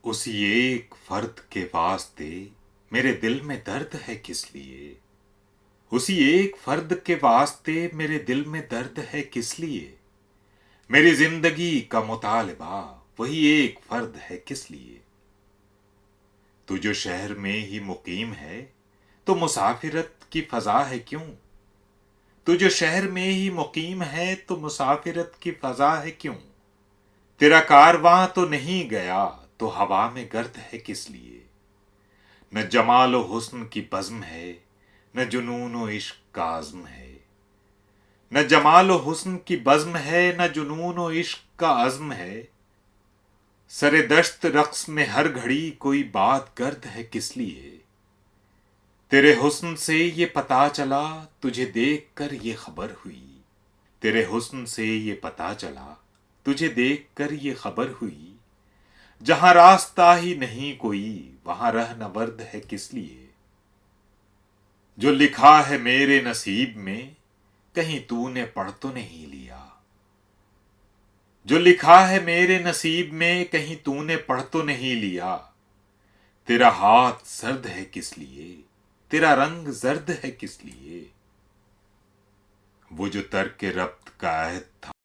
اسی ایک فرد کے واسطے میرے دل میں درد ہے کس لیے؟ اسی ایک فرد کے واسطے میرے دل میں درد ہے کس لیے؟ میری زندگی کا مطالبہ وہی ایک فرد ہے کس لیے؟ تو جو شہر میں ہی مقیم ہے تو مسافرت کی فضا ہے کیوں؟ تو جو شہر میں ہی مقیم ہے تو مسافرت کی فضا ہے کیوں؟ تیرا کارواں تو نہیں گیا تو ہوا میں گرد ہے کس لیے؟ نہ جمال و حسن کی بزم ہے، نہ جنون و عشق کا عزم ہے۔ نہ جمال و حسن کی بزم ہے، نہ جنون و عشق کا عزم ہے۔ سر دشت رقص میں ہر گھڑی کوئی بات گرد ہے کس لیے؟ تیرے حسن سے یہ پتا چلا، تجھے دیکھ کر یہ خبر ہوئی۔ تیرے حسن سے یہ پتا چلا، تجھے دیکھ کر یہ خبر ہوئی۔ جہاں راستہ ہی نہیں کوئی، وہاں رہ نورد ہے کس لیے؟ جو لکھا ہے میرے نصیب میں، کہیں تو نے پڑھ تو نہیں لیا۔ جو لکھا ہے میرے نصیب میں، کہیں تو نے پڑھ تو نہیں لیا۔ تیرا ہاتھ سرد ہے کس لیے؟ تیرا رنگ زرد ہے کس لیے؟ وہ جو ترک ربط کا عہد تھا